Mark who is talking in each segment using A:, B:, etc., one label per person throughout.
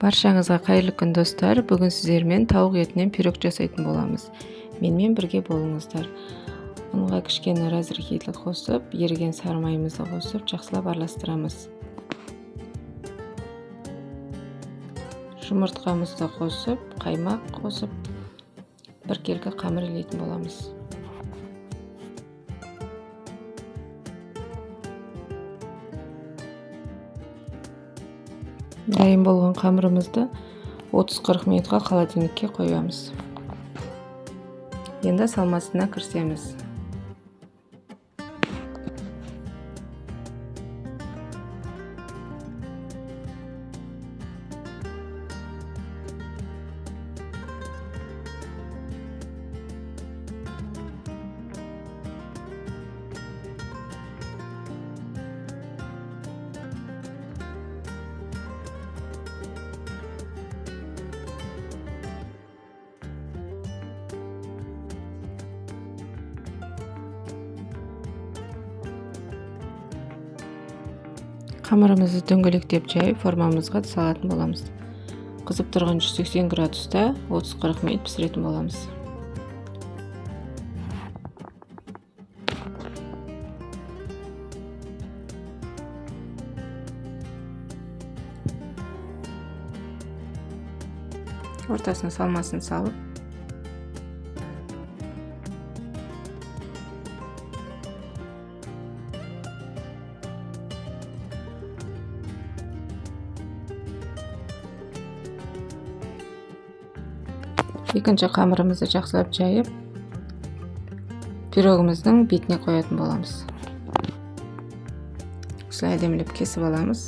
A: Баршаңызға қайырлы күн достар. Бүгін сіздермен тауық етінен пирог жасайтын боламыз. Менімен бірге болыңыздар. Онға кішкене разрыхитель қосып, еріген сары майымызды қосып, жақсылап араластырамыз. Жұмыртқамызды қосып, қаймақ қосып, бір келкі қамыр илейтін боламыз. Дайын болған қамырымызды 30-40 минутқа холодильникке қоямыз. Енді салмасына кірісеміз. Қамырымызды дөңгелектеп жайып, формамызға салатын боламыз. Қызып тұрған 180 градуста 30-40 минут пісіретін боламыз. Ортасына салмасын салып, екінші қамырымызды жақсылап жайып, пирогымыздың бетіне қоятын боламыз. Осылай әдемілеп кесіп аламыз.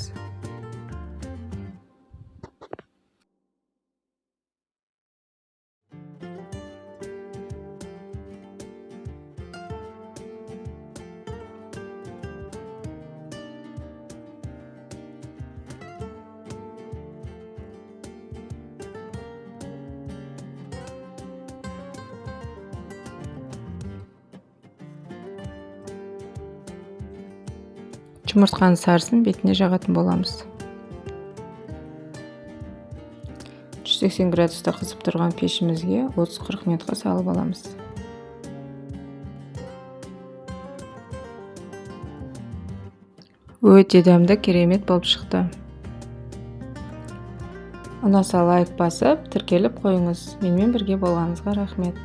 A: Жұмыртқаның сарысын бетіне жағатын боламыз. 180 градуста қызып тұрған пешімізге 30-40 минутқа салып аламыз. Өте дәмді, керемет болып шықты. Ұнаса лайк басып, тіркеліп қойыңыз. Менімен бірге болғаныңызға рахмет.